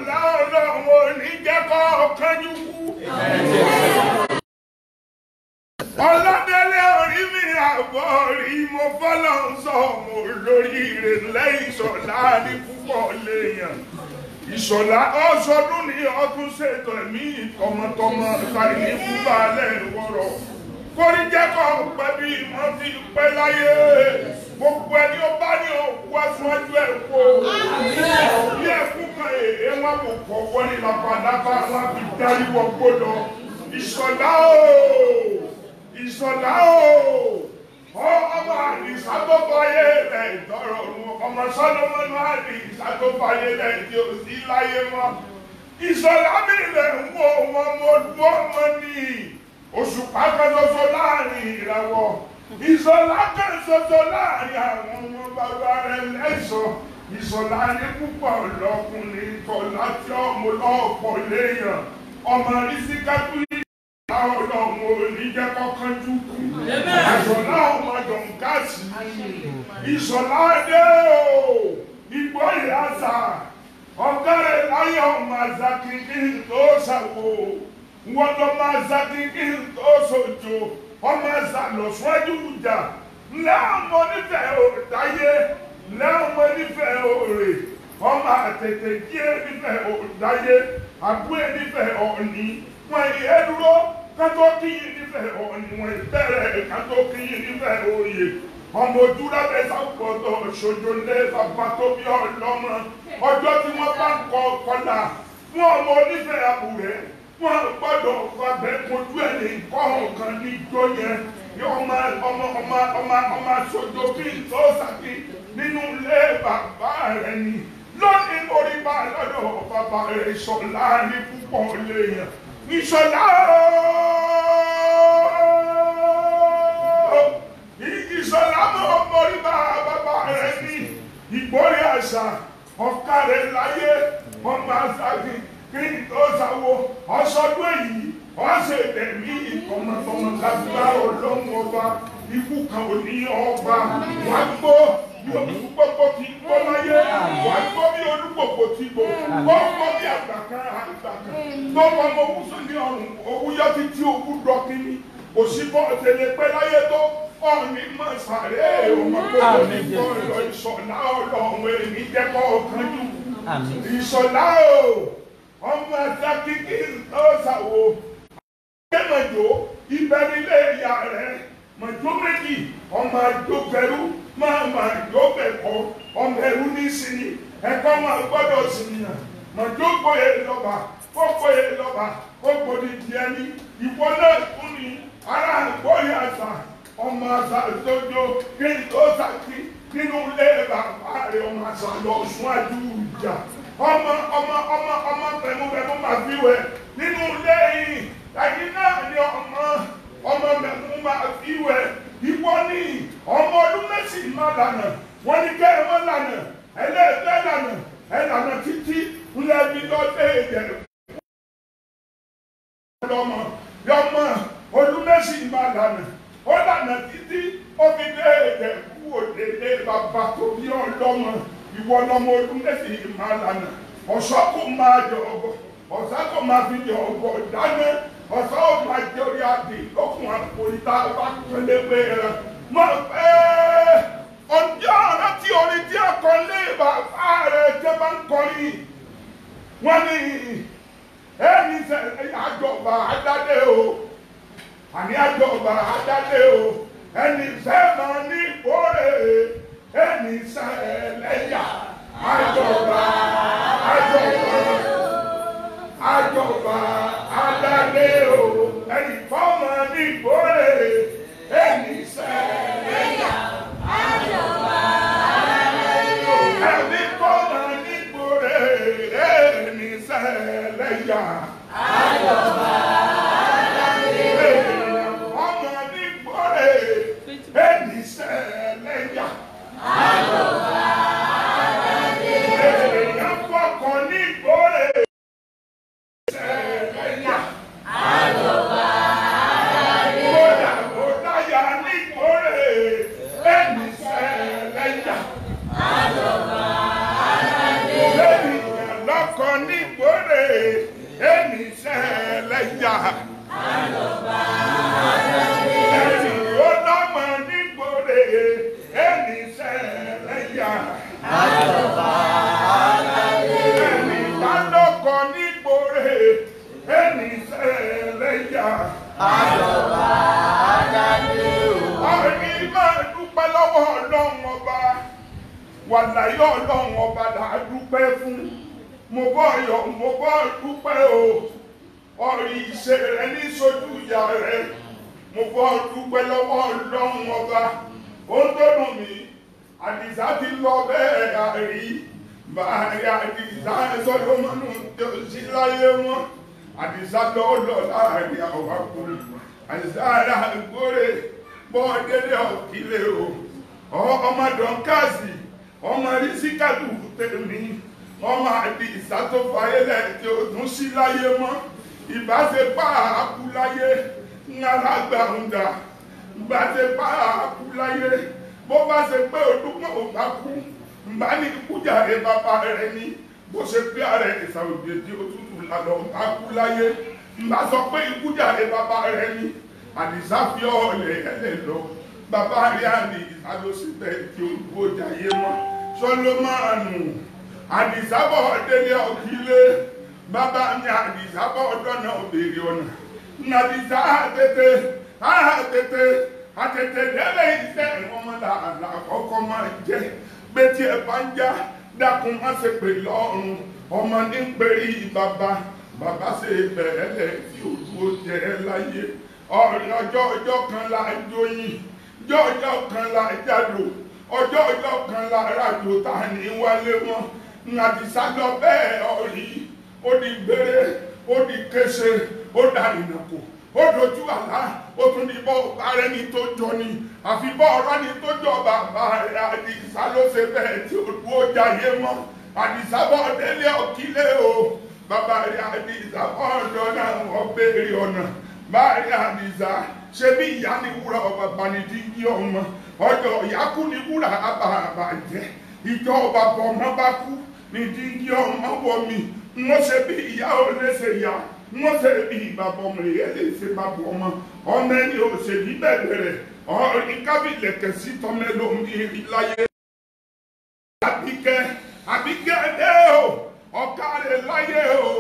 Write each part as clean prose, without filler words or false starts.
ìṣọ̀lá ọlọ́run ò ní jẹ́ kó kánjú kú. Oladele orí mi àbọ̀ rí mo fọ́lọ́ ń sọ mo lórí ire lẹ́yìn ìṣọ̀lá ní púpọ̀ léèyàn. Ìṣọ̀lá ọ̀ṣọ́dún ní ọdún ṣètò ẹ̀mí tọmọtọmọ tàbí ní fúbalẹ̀ wọ̀rọ̀. Kórí jẹ́ kó pẹ́ bí wọ́n ti pẹ́ láyé. Gbogbo ẹni ó bá ní òkú aṣáájú ẹ̀kọ́. Bí ẹkún kan èé wọn kò kọ̀ wọ́n ní labalábá wọn fi dárí wọ gbọ́dọ̀. Ìṣọ̀lá ooo! Ìṣọ̀lá ooo! Ọmọ àdìsá tó fàyè rẹ̀ ìtọ́rọ̀ ọ̀run. Ọmọ Sọ́lọ́mọ́nù àdìsá tó fàyè rẹ̀ tí ó sí láyé mọ́. Ìṣọ̀lá mi lè ń wo wọn mo dúró mọ́ ní. Òṣùpá kan ṣoṣo láàrin ìràwọ̀. Ìṣọ̀lá kan ṣoṣo láàrin àwọn ọmọ bàbá rẹ̀ lẹ́sọ̀ọ́. Ìṣọ̀lá ní púpọ̀ lọ́kùnrin tọ́lá tí ọmọ lọ́ọ̀pọ̀ léèyàn. Ọmọ ìsìnkátú ọlọ́run ò ní jẹ́ kọ́kán jú kú. Ìṣọ̀lá ọmọ dọ̀ǹkàsì. Ìṣọ̀lá dé o. Ìgbóyè àṣà. Ọ̀gárẹ̀ láyé ọmọ àṣà kìkì tó ṣàwò. Wọ́n lọ máa ṣà kìkì tó ṣòjò. Ọmọ àṣà lọ sọ́jú ìjà. Lẹ́ọ̀mọ nífẹ̀ẹ́ òdáyé. Lẹ́ọ̀mọ nífẹ̀ẹ́ òrè. Ọmọ àtètè jíé nífẹ̀ẹ́ òdáyé. Àbúrò nífẹ̀ẹ́ ọ̀ní. Wọ́n yẹ dúró kátó kíyìn nífẹ̀ẹ́ ọ̀ní. Wọ́n bẹ̀rẹ̀ kátó kíyìn nífẹ̀ẹ́ òye. Ọmọ ojú lábẹ́ sápọ̀tọ̀ ṣojo lé bàbá tó bí ọlọ́mọ. Ọjọ́ tí wọ́n bá ń kọ kọlà fún ọmọ onífẹ̀ẹ́ àbúrẹ́. Wọ́n gbọ́dọ̀ fàbẹ́ kojú ẹ̀ ní kọ́hùn kan ní ijó yẹn. Ọmọ ṣojo kí n tó sàkí nínú ilé bàbá rẹ̀ ni. Lónìí orí bá lọ́dọ̀ bàbá rẹ̀ Ìṣọ̀lá ní púpọ̀ léèyàn. Ìṣọ̀lá Ìṣọ̀lá mọ̀ orí bá bàbá rẹ̀ ní. Ìgbórí àṣà ọ̀ka rẹ̀ láyé ọmọ àṣàkì kí n tó ṣàwò ọ̀ṣọ́dún èyí ọ̀ṣẹ̀ tẹ̀mí ìtọ̀mọ̀tọ̀mọ̀ lágbára Ọlọ́run ọba ikú kan ò ní ọba wà gbó bí olùgbòkò ti gbó láyé wà gbó bí olùgbòkò ti gbó gbó bí àgbàkan tó ọmọ owúsùn ní ọrùn owúyọ títí owú dọkínní òṣìbọ òtẹlẹ pẹ láyé tó ọ̀nì mọ̀ sàré ọmọ gbogbo nígbà lọ Ìṣọ̀lá Ọlọ́run èmi jẹ́ kọ́ ọ̀kan jù Ìṣọ̀lá o ọmọ ẹ̀dá kíkì tó ṣàwò mọ̀jọ́ ibẹ̀ nílé ìyá rẹ̀ mọ̀jọ́ méjì ọmọ àjọkẹrù máa jọ bẹ̀kọ́ ọmọ ẹrú ní sinmi ẹ̀kọ́ máa gbọ́dọ̀ sinmi náà mọ̀jọ́ gbóyè lọ́ba ó gbóyè lọ́ba ó gbòdì díẹ̀ ní ìwọ náà tún ní ara àgbóyè àṣà ọmọ àṣà ìtọ́jú kí n tó ṣàkí nínú ilé bàbá rẹ̀ ọmọ àṣà lọ sún àdúrà ìjà ọmọ bẹ̀mú máa fi wẹ̀ nínú ilé yìí. Ẹ̀yin náà ni ọmọ mẹ̀kún máa fi wẹ̀. Ìwọ ni ọmọ ọdún méjì máa lànà. Wọ́n ní kẹ́ ẹ mọ́ lànà. Ẹlẹ́ẹ̀fẹ́ lànà. Ẹ lànà títí ńlẹ́bí lọ́dẹ ìjẹ̀. Yọmọ ọdún méjì máa lànà. Ó lànà títí ó fi dé ìjẹ̀ kú òdèdè bàbá tó bí ọlọ́mọ. Ìwọ lọmọ ọdún méjì máa lànà. Ọ̀ṣọ́kù máa jọ ọ̀bọ̀. Ọ̀ṣọ́kù máa fi jọ ọ̀bọ̀ dáná. Ọ̀sán ò máa jẹ́ orí àdì lókun àpò ìta bá pélé pé rẹ̀. Mọ̀ pé ọjọ́ rántí orin tí ọkọ̀ lé bàbá rẹ̀ jẹ́ bá ń kọrin. Wọ́n ní ẹni àjọba àdádé o. Àní àjọba àdádé o. Ẹni fẹ́ máa ní ìkórè. Ẹni sẹ́ ẹlẹ́yà. Àjọba. Adádé o, ẹni fọ́mọ ní ìgbórè, ẹni sẹ́lẹ̀yà. Àjọba adádé o, ẹni fọ́mọ ní ìgbórè, ẹni sẹ́lẹ̀yà. Àjọba adádé o, fọ́mọ ní ìgbórè, ẹni sẹ́lẹ̀yà. Àjọba adádé o, èèyàn fọkàn ní ìgbórè. nígbòrè ẹni sẹ́lẹ̀yà. Ẹni ọlọ́mọ nígbòrè ẹni sẹ́lẹ̀yà. Ẹni tálọ́kọ nígbòrè ẹni sẹ́lẹ̀yà. Ọ̀rí máa dúpẹ́ lọ́wọ́ Ọlọ́run ọba. Wàláyé Ọlọ́run ọba là á dúpẹ́ fún. Mo bọ́ yọ̀, mo bọ́ dúpẹ́ o. Ọ̀rí ìṣe rẹ ní sojú ìyá rẹ. Mo bọ́ dúpẹ́ lọ́wọ́ Ọlọ́run ọba. Ó ń dọ́dún mi. Àdìsá ti lọ bẹ́ẹ̀ àrí. Báyìí Àdìsá Sọlọ́mọ́nù tó sí láyé wọn. Àdìsá lọ́ọ́ láàrin àwọn akùnrin. Àdìsá ara gbóre bọ́ délé ọ̀kílẹ̀ o. Ọmọ Dọ̀nkásì, ọmọ Rísíkàtù tèmi, ọmọ Àdìsá tó fayélẹ̀ tí ó tún sí láyé mọ́. Ìbáṣepá àkúláyé ń alágbàrúndà. Ìbáṣepá àkúláyé bó bá ṣe pé Olúmọ̀ ò bá kú. Mbá ní kújàre bàbá rẹ̀ ní bó ṣe pé ààrẹ ìsàwòdì tí ó tútù lálọ́ àkúláyé. Mbá sọ pé ìkújàre bàbá rẹ̀ ní Àdìsá fi ọ̀lẹ̀ ẹlẹ̀ lọ. Bàbá rí Àdìsá ló sì bẹ̀ tí ó gbó jayé mọ́. Sọlọ́mọ́nù Àdìsá bọ̀ délé ọ̀kílẹ̀. Bàbá mi Àdìsá bọ̀ dọ́nà òbèrè ọ̀nà. Àdìsá àtètè délé iṣẹ́ ìwọ̀nmọ́lá àkọ́kọ́ máa jẹ́. Bẹ́tí ẹ̀ bá ń já dákun má ṣe pè lọ́rùn. Ọmọ ní ń pèrí bàbá. Bàbá ṣe bẹ̀rẹ̀ lẹ̀ tí ó dúró jẹ́ láyé. Ọjọ́ kan la jóyin, ọjọ́ kan la jádò, ọjọ́ kan la rájò ta ní wálé mọ́. Àdìsá lọ bẹ́ẹ̀ ọ̀rí, ó di gbére, ó di kése, ó da ìnàkò, ó dojú àlá, ó tún ní bọ́ ààrẹ ní tó jọ ni, àfi bọ́ ọ̀rọ̀ ní tó jọ bàbá rẹ̀. Àdìsá ló ṣe bẹ́ẹ̀ tí ó dúró jayé mọ́. Àdìsá bọ́ délé ọ̀kílẹ̀ o, bàbá rẹ̀ Àdìsá bọ́ ọ̀dọ́ náà wọ́n béèrè ọ̀nà. Báyìí Àdìsá ṣe bí ìyá ní wúrà bàbá ní dígí ọmọ. Ọjọ́ ìyá kú ní wúrà àbàbà jẹ́. Ìjọ bàbá ọmọ bá kú ní dígí ọmọ wọ mi. Wọ́n ṣe bí ìyá ò lè ṣe ìyá. Wọ́n ṣe bí bàbá ọmọ ìyá lè ṣe bàbá ọmọ. Ọmọ ẹni ò ṣe bí bẹ̀rẹ̀. Ọ̀rìn kábìlẹ̀ kẹ̀sí tọ́mẹ́lómi láyé. Àbíkẹ́ dé o. Ọ̀ká rẹ̀ láyé o.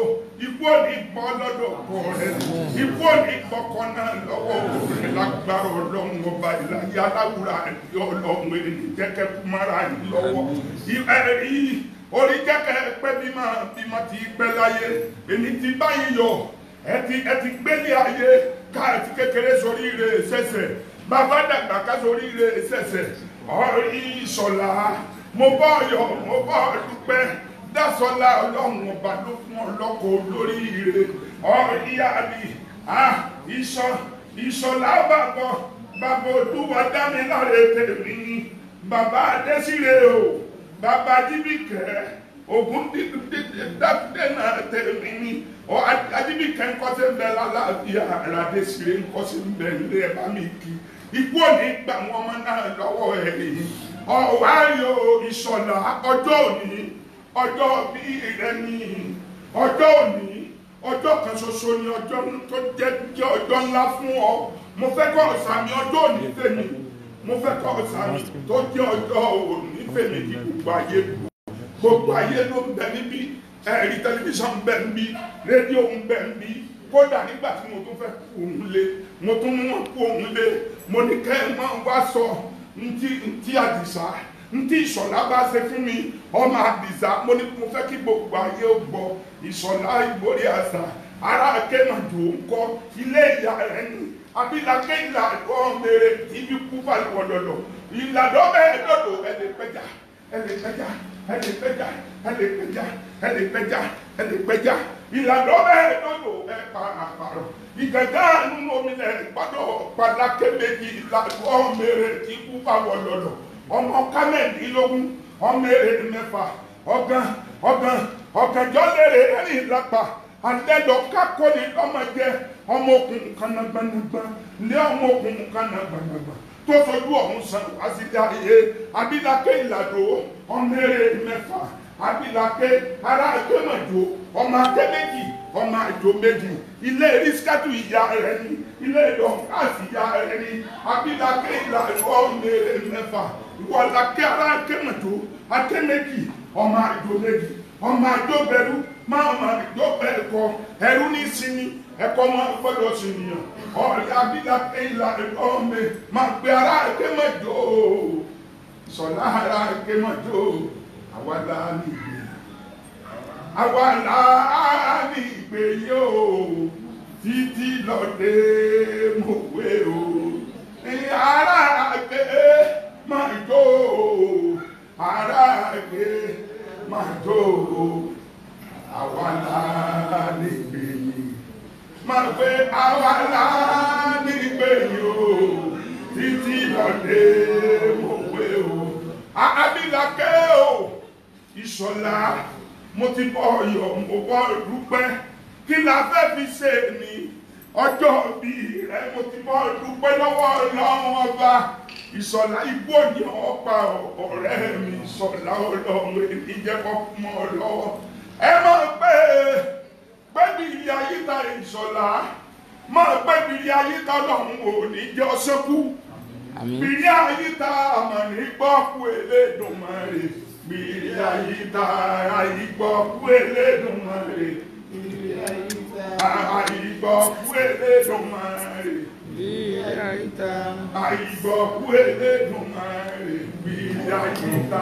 Ikú ò ní gbọ́ lọ́dọ̀ ọkọ rẹ̀. Ikú ò ní gbọ́kọ náà lọ́wọ́ rẹ̀ lágbára Ọlọ́run ọba ìlàyé aláwùrà ẹ̀dí Ọlọ́run èdè jẹ́kẹ́ kúmárà yìí lọ́wọ́. Ẹ̀rí orí jẹ́kẹ́ pẹ́ bímọ ti pẹ́ láyé. Èmi ti báyìí yọ. Ẹ ti gbélé ayé ká ẹ ti kékeré sórí rẹ̀ ṣẹ̀ṣẹ̀. Bàbá dàgbà ká sórí rẹ̀ ṣẹ̀ṣẹ̀. Ọ̀rí Ìṣọ̀lá mo bọ́ yọ̀ mo bọ́ dúpẹ́. Dásọ́lá Ọlọ́run ọba ló fún ọlọ́kọ̀ olórí ire. Ọ̀ríyá mi Ìṣọ̀lá bàbá Olúwa dámi láre tèmi. Bàbá Adésírè o, bàbá Ajíbíkẹ́, Ògúndípé náà tèmi ni. Ajíbíkẹ́ ń kọ́sẹ̀ ń bẹ lálàáfíà, Adésírè ń kọ́sẹ̀ ń bẹ ilé ẹ̀ bá mi kí. Ikú ò ní gbà wọn ọmọ náà lọ́wọ́ ẹ̀ yìí. Ọ̀wáyò Ìṣọ̀lá ọjọ́ òní. Ọjọ́ bí rẹ̀ ní ọjọ́ òní, ọjọ́ kan ṣoṣo ni ọjọ́ tó jẹ́ ọjọ́ ńlá fún ọ. Mo fẹ́ kọ́ ọ̀sàmì ọjọ́ òní fèmí. Mo fẹ́ kọ́ ọ̀sàmì tó jẹ́ ọjọ́ òní fèmí kí gbogbo ayé. Gbogbo ayé ló ń bẹ níbí. Ẹ̀rí tẹlifíṣàn ń bẹ níbí. Rédíò ń bẹ níbí. Kódà nígbà tí mo tún fẹ́ kú òun lé, mo tún mú wọn kú òun lé. Mo ní kẹ́ ẹ máa wá sọ ntí Àdìsá. Ntí Ìṣọ̀lá bá ṣe fún mi ọmọ Àdìsá mo ní mo fẹ́ kí gbogbo ayé ó gbọ́. Ìṣọ̀lá ìgbórí àṣà ará akémàjò ń kọ́ ilé ìyá rẹ̀ ní abilake ìlàdọ́ mèrè ibi kú balùwọ̀dọ̀dọ̀ ìlàdọ́ bẹ́ẹ̀ dọ̀dọ̀ ẹlẹ́pẹ́já ìlàdọ́ bẹ́ẹ̀ dọ̀dọ̀ àpàrọ̀ ìgàgá nínú omi lẹ̀ gbọ́dọ̀ padàkẹ́ méjì ìlàdọ́ mèrè ibi kú balùwọ̀dọ̀dọ̀. Ọmọ kámẹ́ẹ̀dínlógún ọmọ èrè mẹ́fà ọ̀gànjọ́ lèrè ẹ̀rìn lápá àlẹ́lọ kákó ni lọ́mọ jẹ́ ọmọ okùn kanagbanagbà lé ọmọ okùn kanagbanagbà tó fojú ọ̀hún san wá sí ayé abilake ìlàdó ọmọ èrè mẹ́fà abilake ará Akémọ̀jó ọmọ Akéméjì ọmọ Àjòméjì ilé Rísíkátù ìyá rẹ̀ ni ilé Dọ̀kásì ìyá rẹ̀ ni abilake ìlànà ọ̀nẹ́rẹ̀ mẹ́fà ìwọ̀lake ará Akémọ̀jó Akéméjì ọmọ Àjòméjì ọmọ Àjòbẹ̀rù máa ma Àjòbẹ̀kọ ẹrú ní sinmi ẹ̀kọ́ máa gbọ́dọ̀ sinìyàn ọ̀rẹ́ abilake ìlànà ọ̀mẹ́ máa gbé ará Akémọ̀jó sọ̀lá ará Akémọ̀jó àwàlá ní ìgbé yóò títí lọ́dẹ mọ̀wé o ará àgbé máa jó ará àgbé máa jó àwàlá ní ìgbé máa gbé àwàlá ní ìgbé yóò títí lọ́dẹ mọ̀wé o Abilake o Ìṣọ̀lá mo ti bọ́ ọyọ̀ mo bọ́ dúpẹ́ kí la fẹ́ fi ṣe ní ọjọ́ bí rẹ mo ti bọ́ dúpẹ́ lọ́wọ́ Ọlọ́run ọba Ìṣọ̀lá igbó ni ọ̀pá ọ̀rẹ́ mi Ìṣọ̀lá Ọlọ́run èmi jẹ́ kọ́kọ́ mọ́ lọ́wọ́ ẹ máa gbẹ́bí ilé ayé ta Ìṣọ̀lá máa gbẹ́bí ilé ayé ta Ọlọ́run ò ní jẹ́ ọṣẹ́kù bìrì àyíta àmàlí gbọ́ kú Elédùmarè bìrì àyíta àyígbọ́ kú Elédùmarè àyígbọ́ kú Elédùmarè àyígbọ́ kú Elédùmarè bìrì àyíta.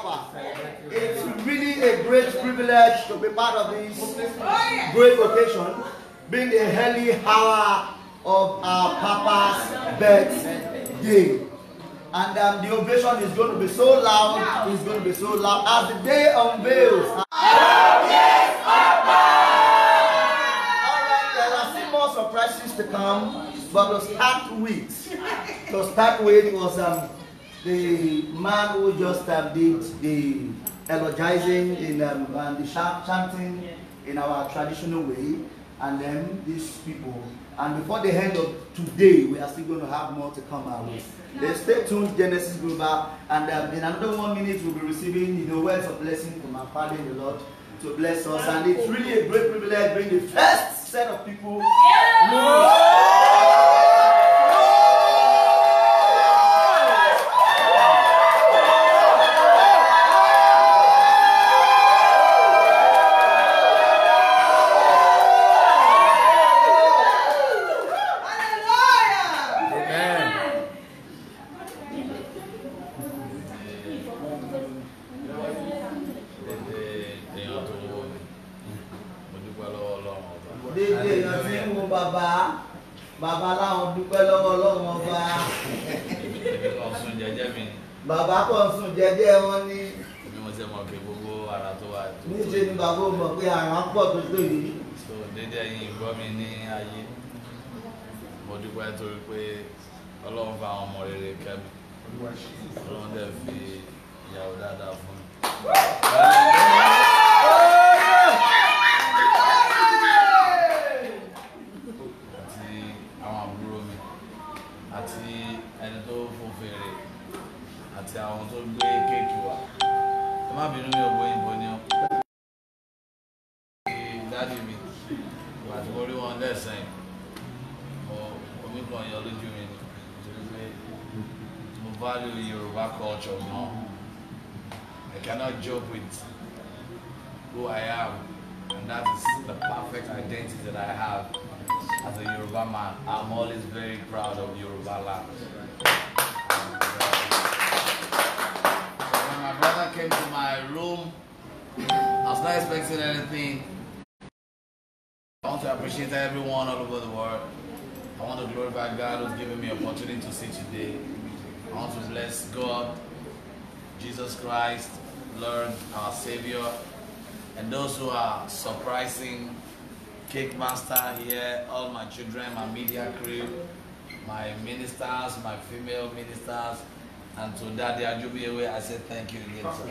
Papa. It's really a great privilege to be part of this great occasion, being the early hour of our Papa's birthday. And the ovation is going to be so loud, it's going to be so loud as the day unveils. Yes, Papa! Alright, there are still more surprises to come, but to start with was the man who just did the eulogizing in and the chanting in our traditional way, and then these people. And before the end of today, we are still going to have more to come our way. Then stay tuned, Genesis Global, and in another 1 minute we'll be receiving words of blessing from our Father in the Lord to bless us. And it's really a great privilege being the first set of people. Bàbá kan sùn jẹ́jẹ́ wọn ní. Bí mo ṣe mọ̀ pé gbogbo ara tó wà. Níṣẹ́ ni bàbá ò mọ̀ pé àrùn pọ̀ tó tó yìí. So dédé yín gbọ́ mi ní ayé. Mo dúpẹ́ torí pé Ọlọ́run fa àwọn ọmọ rere kẹ́ mi. Ọlọ́run dẹ̀ fi ìyàwó dáadáa fún mi. Àti àwọn àbúrò mi àti ẹni tó fún fèrè. Àti àwọn tó gbé kéèkì wá. Ẹ má bínú mi ò bóyìnbó ní ọ́. Dádì mi, ìgbà tí mo rí wọn lẹ́sìn, omi kan yọ lójú mi ni. Nítorí pé mo value Yoruba culture gan. I cannot joke with who I am, and that is the perfect identity that I have as a Yoruba man. I'm always very proud of Yoruba land. My brother came to my room. I was not expecting anything. I want to appreciate everyone all over the world. I want to glorify God who's given me an opportunity to see today. I want to bless God, Jesus Christ, Lord, our Savior, and those who are surprising Cake Master here, all my children, my media crew, my ministers, my female ministers, and to Daddy Ajobiewe, I say thank you again, sir.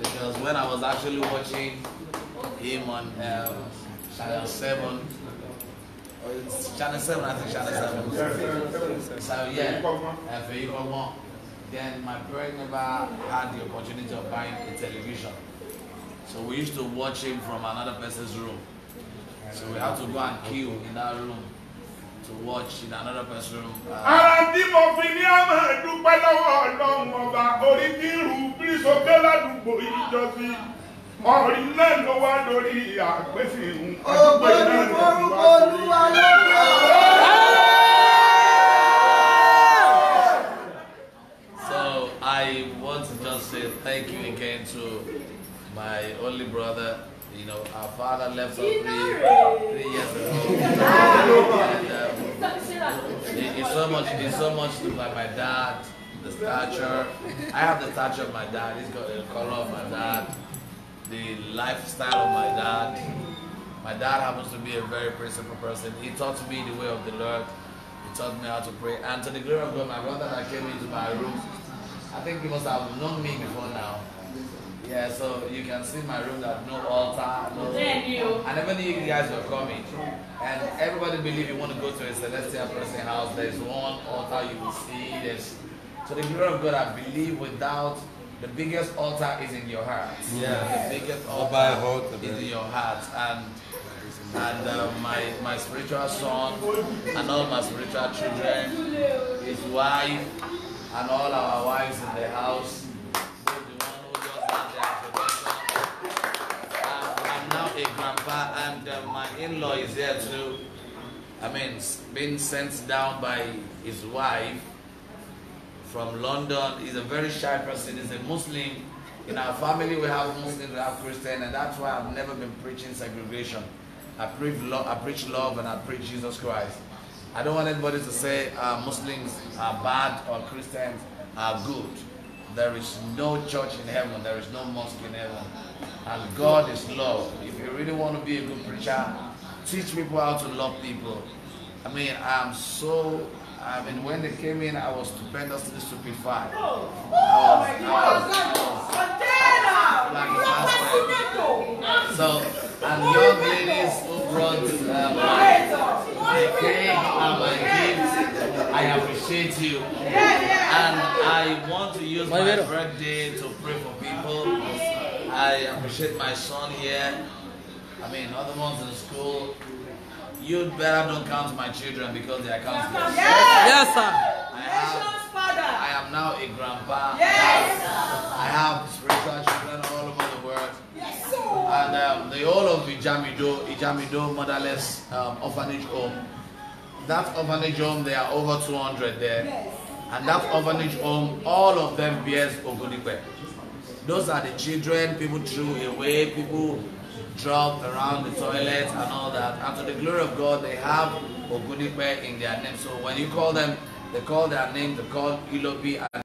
Because when I was actually watching him on Channel 7, or it's Channel 7, I think Channel 7. So yeah, then my parents never had the opportunity of buying a television. So we used to watch him from another person's room. So we had to go and queue in that room to watch in another person's room. So I want to just say thank you again to my only brother. You know, our father left us 3 years ago. And he's so much like my dad, the stature. I have the stature of my dad. He's got the color of my dad, the lifestyle of my dad. My dad happens to be a very principled person. He taught me the way of the Lord. He taught me how to pray. And to the glory of God, my brother that came into my room, I think he must have known me before now. Yeah, so you can see my room that no altar, no. I never knew you guys were coming. And everybody believe you want to go to a celestial person house. There's one altar you will see. So the glory of God, I believe without the biggest altar is in your heart. Yeah. The biggest altar is in your heart. And my spiritual son and all my spiritual children, his wife and all our wives in the house. I'm now a grandpa, and my in-law is here too. I mean, being sent down by his wife from London. He's a very shy person. He's a Muslim. In our family, we have Muslims, we have Christians, and that's why I've never been preaching segregation. I preach love, and I preach Jesus Christ. I don't want anybody to say Muslims are bad or Christians are good. There is no church in heaven. There is no mosque in heaven. And God is love. If you really want to be a good preacher, teach people how to love people. I mean, when they came in, I was stupendously stupefied. So, and young ladies who brought my cake and my gifts, I appreciate you. And I want to use my birthday to pray for people. I appreciate my son here. I mean, other ones in school. You better don't count my children because they are countless. Yes, sir. I am now a grandpa. Yes. I have spiritual children all over the world. Yes. And the whole of Ijamido Motherless Orphanage Home. That orphanage home, there are over 200 there. Yes. And that orphanage home, all of them bears Ogundipe. Those are the children people threw away, people dropped around the toilet and all that. And to the glory of God, they have Ogundipe in their name. So when you call them, they call their name, they call Ilobi. And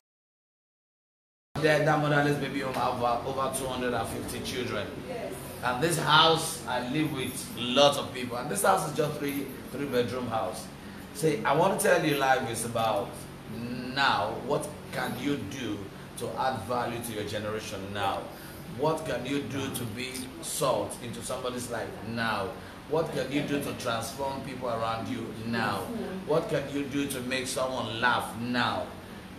that motherless baby home have over 250 children. Yes. And this house, I live with lots of people. And this house is just three-bedroom house. See, I want to tell you life is about now. What can you do to add value to your generation now? What can you do to be salt into somebody's life now? What can you do to transform people around you now? What can you do to make someone laugh now?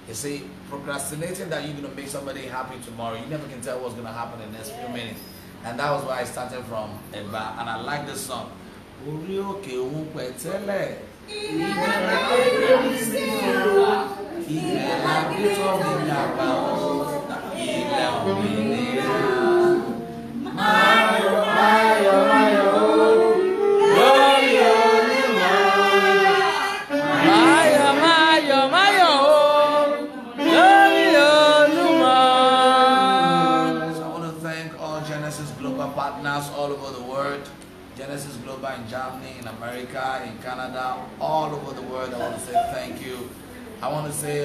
You see, procrastinating that you're going to make somebody happy tomorrow, you never can tell what's going to happen in the next few minutes. And that was why I started from Eba. And I like this song. Partners all over the world, Genesis Global in Germany, in America, in Canada, all over the world. I want to say thank you. I want to say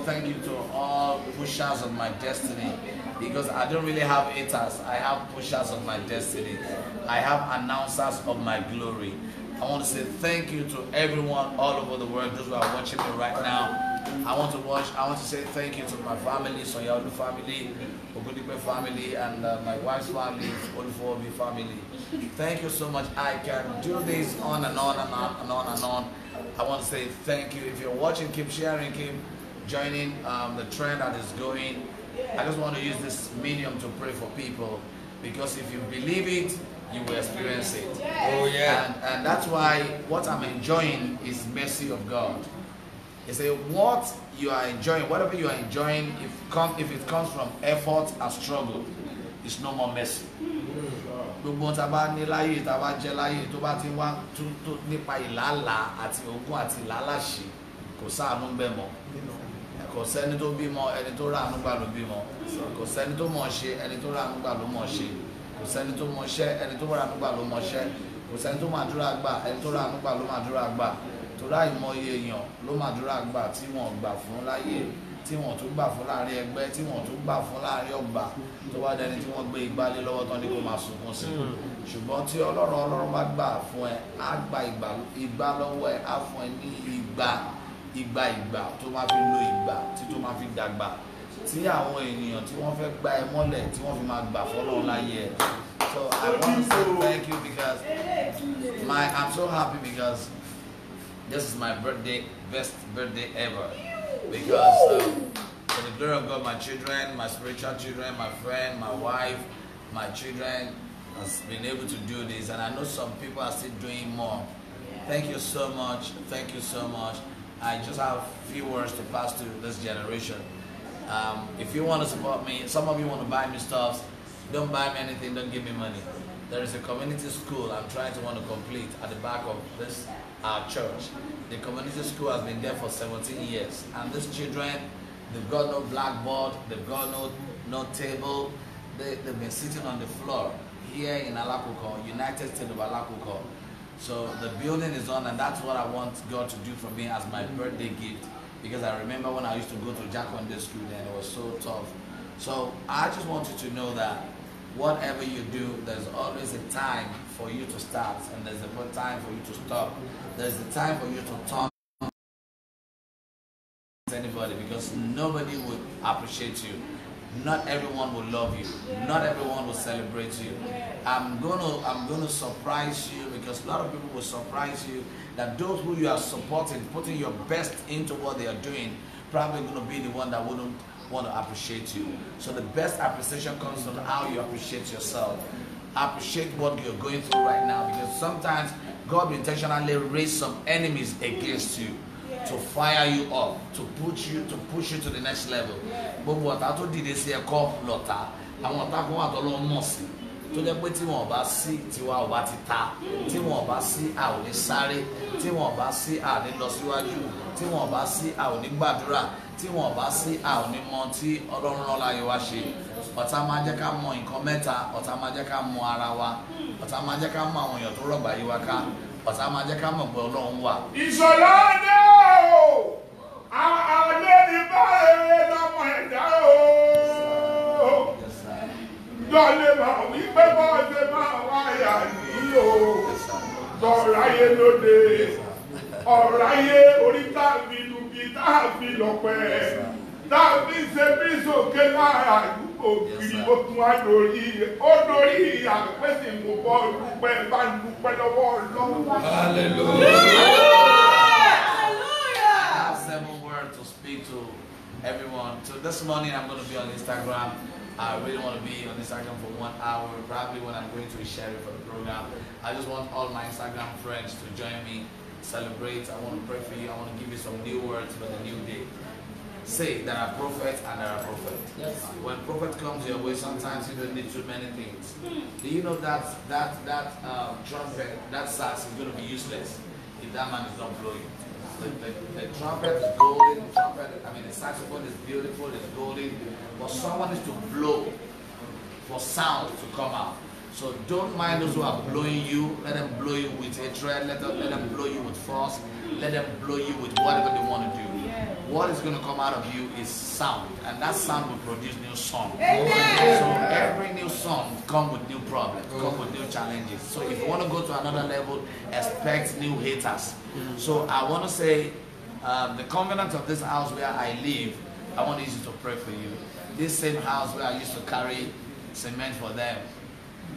thank you to all pushers of my destiny, because I don't really have haters. I have pushers of my destiny. I have announcers of my glory. I want to say thank you to everyone all over the world, those who are watching me right now. I want to say thank you to my family, Soyaolu family, Ogundipe family, and my wife's family, Olufobi family. Thank you so much. I can do this on and on and on and on and on. I want to say thank you. If you're watching, keep sharing, keep joining the trend that is going. I just want to use this medium to pray for people, because if you believe it, you will experience it. Oh yeah. And that's why what I'm enjoying is mercy of God. You say what you are enjoying, whatever you are enjoying, if it comes from effort and struggle, it's no more mercy. Gbogbo taba ní láyé taba jẹ láyé tó bá ti wá tó nípa ìlàlà àti ogún àti ìlàlà ṣe kò sáànú ń bẹ mọ́. Kò sẹ́ni tó bímọ ẹni tó ráàánú gbà ló bímọ. Kò sẹ́ni tó mọ̀ ṣe ẹni tó ráàánú gbà ló mọ̀ ṣe. Kò sẹ́ni tó mọṣẹ́ ẹni tó ráàánú gbà ló mọṣẹ́. Kò sẹ́ni tó màdúrà gbà ẹni tó ráàánú gbà ló màdúrà gbà. Torí àìmọye èèyàn ló màdúrà gbà tí wọ́n gbà fún láyé, tí wọ́n tún gbà fún láàrin ẹgbẹ́, tí wọ́n tún gbà fún láàrin ọgbà, tó wá dẹni tí wọ́n gbé igbá lé lọ́wọ́ tán ní kó máa sunkún sí. Ṣùgbọ́n tí Ọlọ́run bá gbà fún ẹ, á gba ìgbà lọ́wọ́ ẹ, á fún ẹ ní ìgbà tó máa fi lo ìgbà tí tó máa fi dàgbà, tí àwọn ènìyàn tí wọ́n fẹ́ gbá ẹ mọ́lẹ̀ tí wọ́n fi máa gbà fọ́lọ́run láyé ẹ. So I want to say thank you, because I'm so happy because this is my birthday, best birthday ever. Because for the glory of God, my children, my spiritual children, my friend, my wife, my children has been able to do this, and I know some people are still doing more. Thank you so much. Thank you so much. I just have a few words to pass to this generation. If you want to support me, some of you want to buy me stuff, don't buy me anything, don't give me money. There is a community school I'm trying to complete at the back of our church. The community school has been there for 17 years, and these children, They've got no blackboard. They've got no table. They've been sitting on the floor here in Alakuko, United States of Alakuko. So the building is on, and that's what I want God to do for me as my birthday gift. Because I remember when I used to go to Jaconde School, and it was so tough. So I just want you to know that whatever you do, there's always a time for you to start, and there's a time for you to stop. There's a time for you to turn to anybody, because nobody would appreciate you. Not everyone will love you. Not everyone will celebrate you. I'm gonna surprise you, because a lot of people will surprise you that those who you are supporting, putting your best into what they are doing, probably going to be the one that wouldn't want to appreciate you. So the best appreciation comes from how you appreciate yourself. Appreciate what you're going through right now, because sometimes God will intentionally raise some enemies against you to fire you up, to push you to the next level. But what I told you this year called Lota, I want to go out alone mercy. To the way tí wọ́n bá sí tiwa ò bá ti ta, tí wọ́n bá sí a ò ní sáré, tí wọ́n bá sí a ní lọ síwájú, tí wọ́n bá sí a ò ní gbàdúrà, tí wọ́n bá sí a ò ní mọ tí Ọlọ́run rán láyé wa ṣe. Ọ̀tá máa jẹ́ ká mọ nǹkan mẹ́ta, ọ̀tá máa jẹ́ ká mọ ara wa, ọ̀tá máa jẹ́ ká mọ àwọn èèyàn tó rọ̀gbà yí wa ká, ọ̀tá máa jẹ́ ká mọ̀ pé Ọlọ́run wà. Ìṣọ̀lá dé o, àwọn lẹ́ni báyìí lọ́mọ ẹ̀dá o. Lọ́lẹ̀ máa wí pé bọ́ọ̀dé máa wáyà ní o. Tọ̀ráyé lóde, ọ̀ráyé orí tàbí lùbí tàbí lọ́pẹ́. Tàbí ṣe bí sókè lára àdúgbò kiri ó tún á dórí àpèsè mo bọ́ dúpẹ́ bá ń dúpẹ́ lọ́wọ́ Ọlọ́run. Hallelujah. I have 7 words to speak to everyone. So this morning I'm going to be on Instagram. I really want to be on Instagram for 1 hour, probably when I'm going to share it for the program. I just want all my Instagram friends to join me, celebrate. I want to pray for you. I want to give you some new words for the new day. Say there are prophets and there are prophets. Yes. When prophet comes your way, sometimes you don't need too many things. Do you know that trumpet, that sax is going to be useless if that man is not blowing? The trumpet is golden, the saxophone is beautiful, it's golden, but someone needs to blow for sound to come out. So don't mind those who are blowing you. Let them blow you with hatred, let them blow you with force, let them blow you with whatever they want to do. What is going to come out of you is sound, and that sound will produce new song. So every new song comes with new problems, comes with new challenges. So if you want to go to another level, expect new haters. So I want to say, the covenant of this house where I live, I want you to pray for you. This same house where I used to carry cement for them,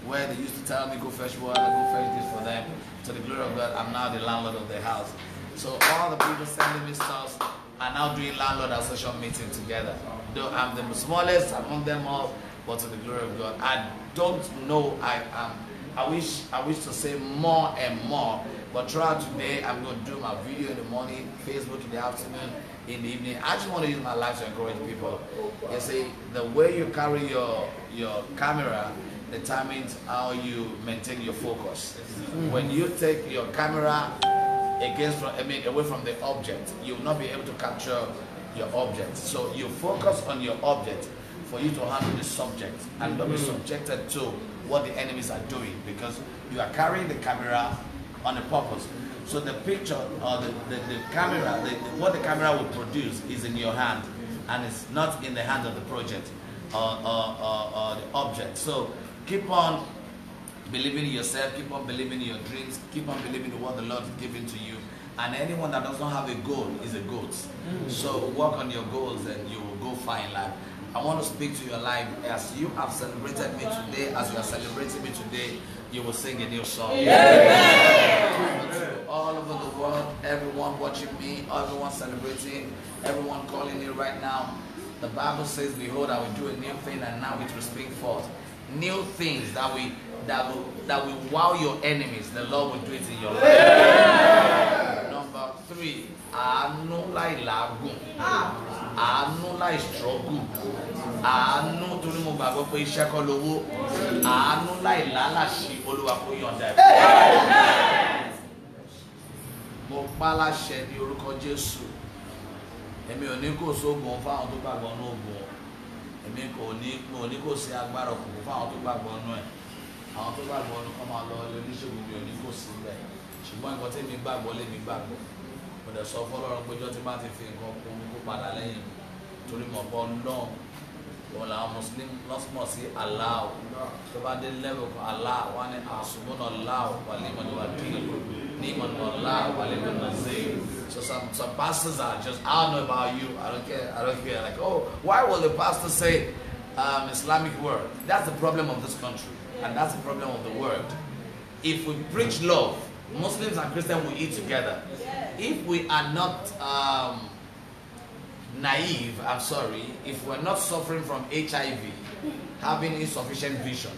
where they used to tell me go fetch water, go fetch this for them. To the glory of God, I'm now the landlord of the house. So all the people sending me stuff are now doing landlord association meeting together. Though I'm the smallest among them all, but to the glory of God. I don't know, I wish to say more and more, but throughout today, I'm going to do my video in the morning, Facebook in the afternoon, in the evening. I just want to use my life to encourage people. You see, the way you carry your camera determines how you maintain your focus. When you take your camera away from the object, you will not be able to capture your object. So you focus on your object for you to handle the subject and not be subjected to what the enemies are doing, because you are carrying the camera on a purpose. So the picture or the camera, what the camera will produce is in your hand, and it's not in the hand of the project or the object. So keep on believing in yourself, keep on believing in your dreams, keep on believing in what the Lord is giving to you. And anyone that does not have a goal is a goat. So work on your goals and you will go far in life. I want to speak to your life. As you have celebrated me today, as you are celebrating me today, you will sing a new song. All over the world, everyone watching me, everyone celebrating, everyone calling me right now. The Bible says, behold, I will do a new thing, and now it will spring forth. New things that will wow your enemies. The Lord will do it in your life. Number 3, àánú láì làágùn, àánú láì struggle, àánú torí mo gbàgbọ́ pé iṣẹ́ kọ́ lówó, àánú láì lálàṣì, Olúwa kó yọ̀ǹda ẹ̀. Mo pa láṣẹ ní orúkọ Jésù. Èmi ò ní kò sógun fáwọn tó gbàgbọ́ ní ogun. Èmi kò ní kò sí agbára òkùnkùn fáwọn tó gbàgbọ́ nú ẹ̀. Àwọn tó gbàgbọ́ ní kọ́ máa lọ ilé oníṣègùn mi ò ní kò sí bẹ́ẹ̀. Ṣùgbọ́n nǹkan tí mi gbàgbọ́ lé mi gbàgbọ́. Mo dẹ̀ sọ fọ́lọ́run pé ọjọ́ tí bá ti fi nǹkan kún mi kó padà lẹ́yìn mi. Torí mọ̀ bọ́ náà wọn làwọn Muslim lọ́sùmọ̀ sí Allah. Tó bá dé level kan Allah wà ní Hasbunallahu wa ni'mal wakeel. Ni'mal Allah wa ni'mal nasir. So some pastors are just, I don't know about you, I don't care. Like, oh, why will the pastor say Islamic word? That's the problem of this country, and that's the problem of the world. If we preach love, Muslims and Christians will eat together. If we are not naive, I'm sorry, if we're not suffering from HIV, having insufficient vision,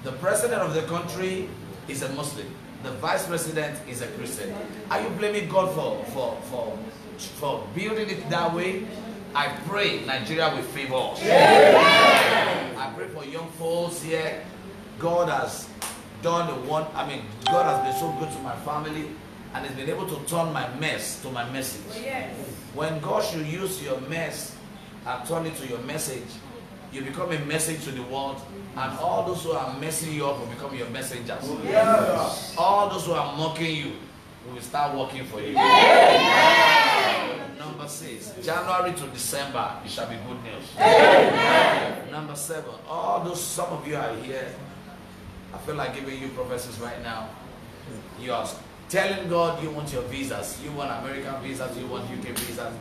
the president of the country is a Muslim, the vice president is a Christian. Are you blaming God for building it that way? I pray Nigeria will favor us. I pray for young folks here. God has done the one, God has been so good to my family and has been able to turn my mess to my message. When God should use your mess and turn it to your message, you become a message to the world, and all those who are messing you up will become your messengers. All those who are mocking you will start working for you. Number 6, January to December, it shall be good news. Number 7, some of you are here, I feel like giving you prophecies right now. You are telling God you want your visas, you want American visas, you want UK visas.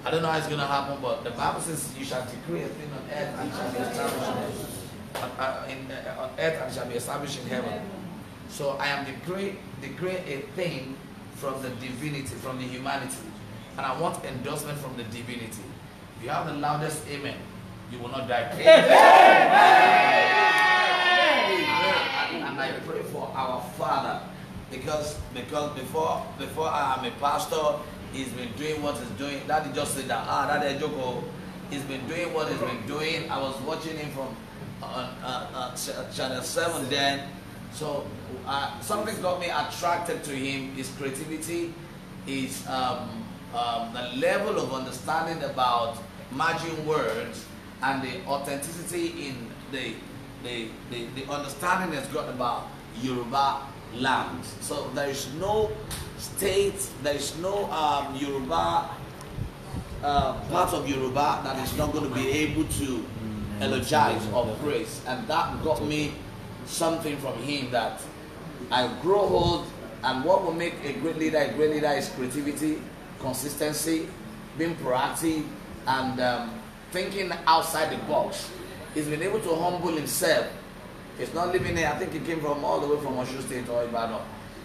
I don't know how it's going to happen, but the Bible says you shall decree a thing on earth and it shall be established on earth and it shall be established in heaven. So I am decreeing a thing from the divinity, from the humanity, and I want endorsement from the divinity. If you have the loudest amen, you will not die. And I pray for our Father, because before I am a pastor, he's been doing what he's doing. Daddy just said that, Daddy Joko, he's been doing what he's been doing. I was watching him from channel 7 then. So something got me attracted to him, his creativity, his the level of understanding about merging words and the authenticity in the understanding that's got about Yoruba land. So there is no state, there is no Yoruba part of Yoruba that is not going to be able to eulogize or praise, and that got me something from him that I grow old. And what will make a great leader is creativity, consistency, being proactive, and thinking outside the box. He's been able to humble himself. He's not living here. I think he came from all the way from Osho State or Ibadan.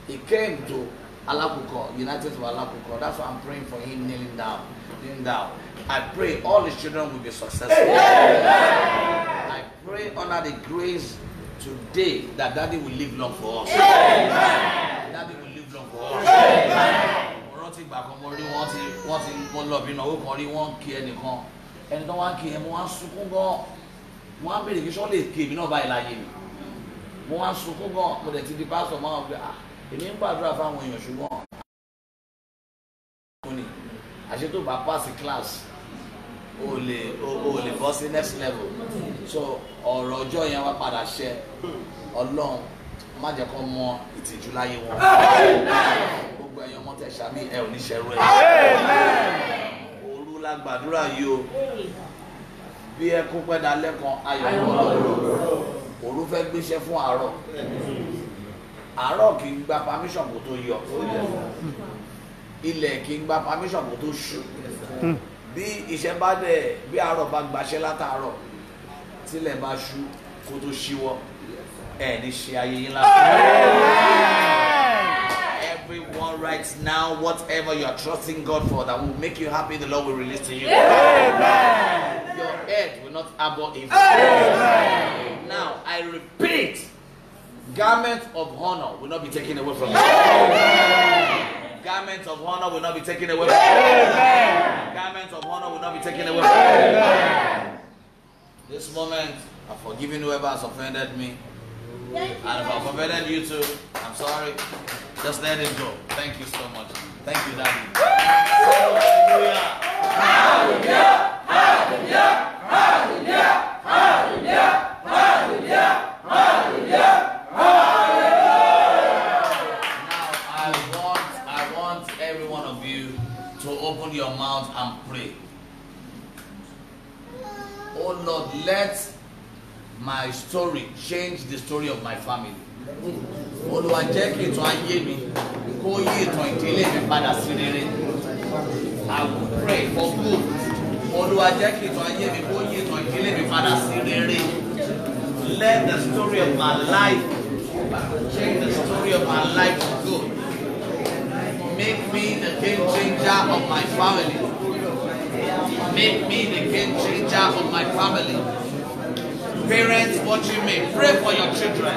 He came to Alakuko, United to Alakuko. That's why I'm praying for him, kneeling down. I pray all his children will be successful. I pray under the grace today that Daddy will live long for us. Daddy will live long for us. Mo wá bèrè kí sọ lè ké mi náà báyìí láyé mi. Mo wá sunkún gan, mo dẹ̀ ti di pásítọ̀ máa gbé èmi ń gbàdúrà fáwọn èèyàn ṣùgbọ́n àṣẹ tó bá pass class o lè bọ́ sí next level. So ọ̀rọ̀ ọjọ́ yẹn wá padà ṣẹ. Ọlọ́run má jẹ́ kó mọ ìtìjú láyé wọn. Gbogbo ẹ̀yàn ọmọ tẹ̀ ṣàmì ẹ̀ ò ní ṣẹrú ẹ̀. Òru la gbàdúrà yìí o. Bí ẹkún pẹ́ dalẹ́ kan ayọ̀ ọlọ́run. Òru fẹ́ gbéṣẹ́ fún àárọ̀. Àárọ̀ kì í gba permission kó tó yọ. Ilẹ̀ kì í gba permission kó tó ṣú. Bí iṣẹ́ bá dẹ̀, bí àárọ̀ bá gbaṣẹ́ látàárọ̀, tílẹ̀ bá ṣú kó tó ṣíwọ́, ẹ̀ ní ṣe ayé yín lásán. Everyone right now, whatever you are trusting God for that will make you happy, the Lord will release to you. Amen. Your head will not harbor evil. Amen. Now, I repeat, garment of honor will not be taken away from you. Garment of honor will not be taken away from you. Garment of honor will not be taken away from you. This moment, I've forgiven whoever has offended me. And if I've offended you too, I'm sorry. Just let it go. Thank you so much. Thank you, Daddy. Hallelujah. Open your mouth and pray. Oh Lord, let my story change the story of my family. Olúwa jẹ́ kí ìtàn ayé mi kó yí ìtàn ìdílé mi padà sí rere. I will pray for good. Olúwa jẹ́ kí ìtàn ayé mi kó yí ìtàn ìdílé mi padà sí rere. Let the story of my life change the story of my life for good. Make me the game changer of my family. Make me the game changer of my family. Parents watching me, pray for your children.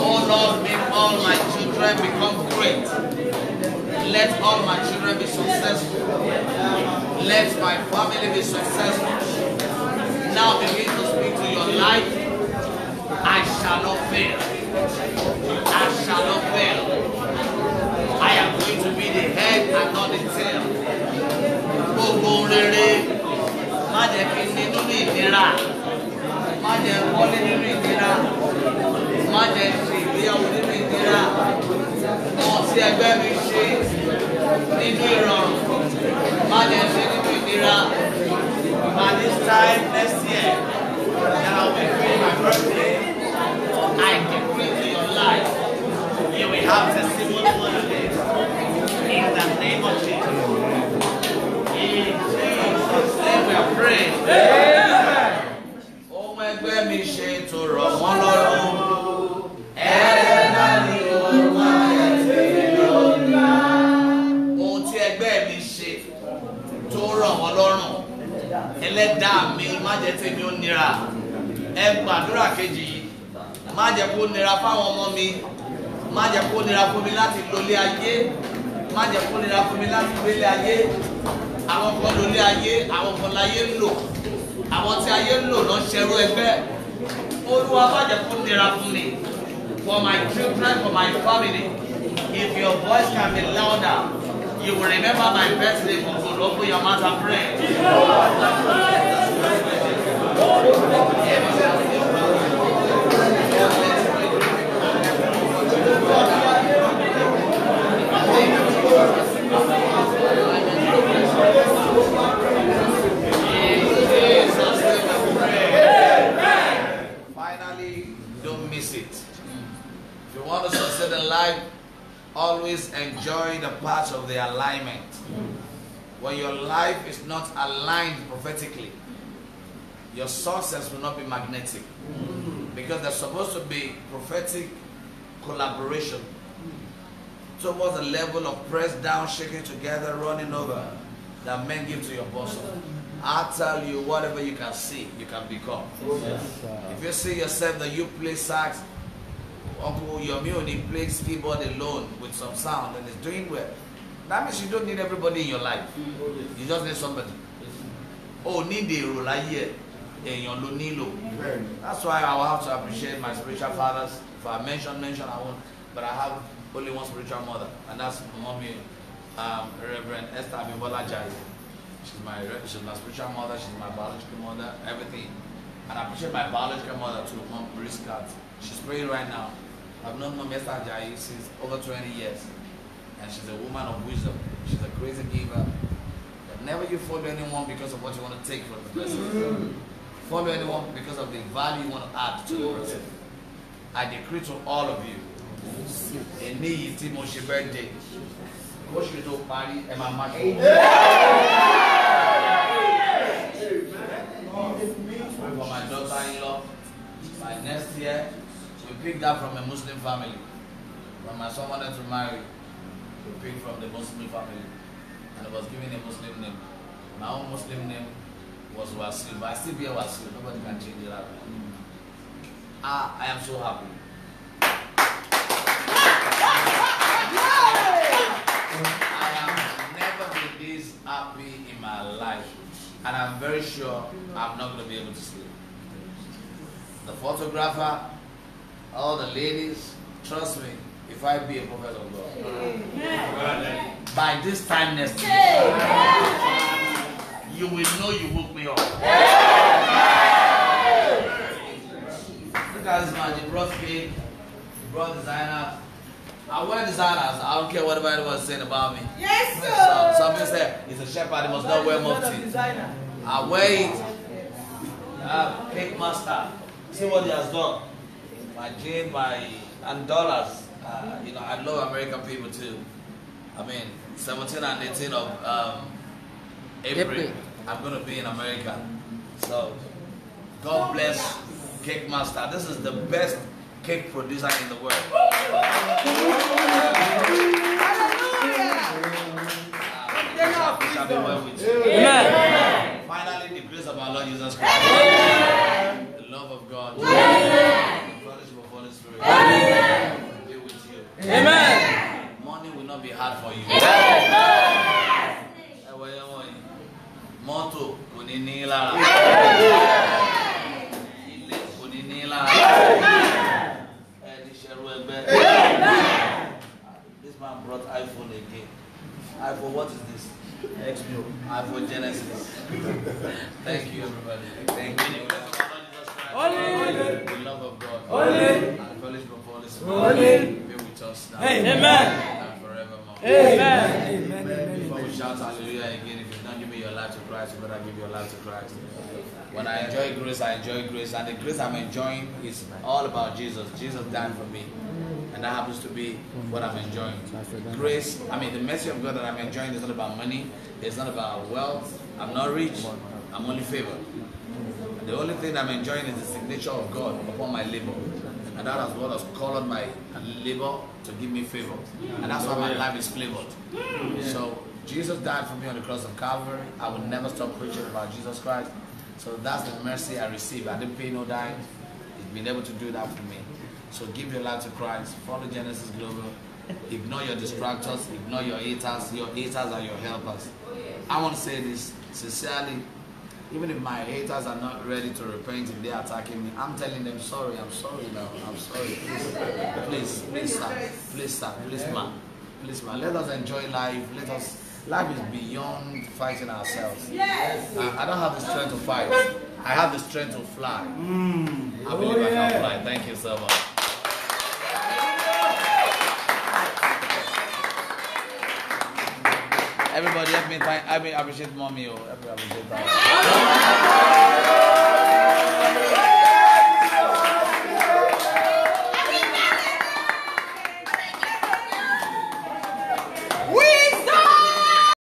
Oh Lord, make all my children become great. Let all my children be successful. Let my family be successful. Now begin to speak to your life. I shall not fail. I shall not fail. I am going to be the head and not the tail. Gbogbo rere, má jẹ́ kí n ní nínú ìnira, má jẹ́ kọ́lé nínú ìnira, má jẹ́ ṣe ìgbéyàwó nínú ìnira, ohun tí ẹgbẹ́ mi ṣe nínú ìrọ̀rùn, má jẹ́ ṣe nínú ìnira. By this time next year, that I will be doing my birthday, I decree to your life, you will have testimony one day. In the name of Jesus. In Jesus' name we are praying. Amen. Oh my God, mi ṣe tó rọ̀ wọ́n lọ́rùn. Ẹ̀ẹ́dá ni ó máa tẹ̀lé lọ́la. Ohun tí ẹgbẹ́ mi ṣe tó rọ̀ wọ́n lọ́rùn. Ẹlẹ́dàá mi má jẹ́ tèmi ó nira. Ẹ gbàdúrà kejì yìí. Má jẹ́ kó nira fáwọn ọmọ mi. Má jẹ́ kó nira fún mi láti lólé ayé. Má jẹ́ kó nira fún mi láti gbélé ayé. Àwọn kan lólé ayé, àwọn kan láyé ń lò. Àwọn tí ayé ń lò náà ṣẹrú ẹgbẹ́. Olúwa má jẹ́ kó nira fún mi. For my children, for my family. If your voice can be louder, you will remember my birthday for good. Open your mouth and pray. Finally, don't miss it. If you want to succeed in life, always enjoy the parts of the alignment. When your life is not aligned prophetically, your success will not be magnetic. Because there's supposed to be prophetic collaboration towards the level of pressed down, shaking together, running over that men give to your bosom. I'll tell you, whatever you can see, you can become. If you see yourself that you play sax, Uncle Yomi only plays keyboard alone with some sound and is doing well, that means you don't need everybody in your life. You just need somebody. Oh, need a role here. That's why I will have to appreciate my spiritual fathers. If I mention, I won't. But I have only one spiritual mother, and that's mommy, Reverend Esther Abibola Jai. She's my spiritual mother. She's my biological mother. Everything. And I appreciate my biological mother too, Mom Briscat. She's praying right now. I've known Mom Esther Jai since over 20 years, and she's a woman of wisdom. She's a crazy giver. But never you follow anyone because of what you want to take from the person. Follow anyone because of the value you want to add to the person. I decree to all of you, any Timothy birthday, what should you party and my match? For my daughter-in-law, by next year, we picked that from a Muslim family. When my son wanted to marry, we picked from the Muslim family, and it was given a Muslim name. My own Muslim name was Wasil, but I still bear Wasil. Nobody can change it out. I am so happy. I have never been this happy in my life, and I'm very sure I'm not going to be able to sleep. The photographer, all the ladies, trust me, if I be a prophet of God, by this time next year, you will know you hooked me up. Look at this man, he brought cake, he brought designers. I wear designers, I don't care what anybody was saying about me. Yes, sir. Some people say he's a shepherd, he must not wear mufti. I wear it. Cake master. See what he has done. My jeans, and dollars. You know, I love American people too. I mean, 17 and 18 of April, I'm going to be in America. So, God bless Cake Master. This is the best cake producer in the world. Shall be well with you. Amen. Finally, the grace of our Lord Jesus Christ, the love of God, the fellowship of Holy Spirit, be with you. Amen. Money will not be hard for you. Mọ́tò kò ní ní lára. Ilé kò ní ní lára. Ẹni ṣẹ̀rú ẹgbẹ́. This man brought iPhone again. iPhone, what is this? XPO. iPhone Genesis. Thank you, everybody. Thank you. The love of God. And the fellowship of Holy Spirit be with us now. Amen. And forevermore. Amen. Amen. Before we shout hallelujah again, if you don't give me your life to Christ, you better give your life to Christ. When I enjoy grace, I enjoy grace. And the grace I'm enjoying is all about Jesus. Jesus died for me. And that happens to be what I'm enjoying. Grace, I mean, the mercy of God that I'm enjoying is not about money. It's not about wealth. I'm not rich. I'm only favored. The only thing I'm enjoying is the signature of God upon my labor. And that is what has colored my labor to give me favor. And that's why my life is flavored. So Jesus died for me on the cross of Calvary. I will never stop preaching about Jesus Christ. So that's the mercy I received. I didn't pay no dime. He's been able to do that for me. So give your life to Christ. Follow Genesis Global. Ignore your distractors. Ignore your haters. Your haters are your helpers. I want to say this sincerely. Even if my haters are not ready to repent if they're attacking me, I'm telling them sorry. I'm sorry now. I'm sorry. Please, sir. Please, sir. Please, man. Please, man. Let us enjoy life. Life is beyond fighting ourselves. Yes. I don't have the strength to fight. I have the strength to fly. I believe I can fly. Thank you so much. Everybody help me appreciate mommy. Help me appreciate that.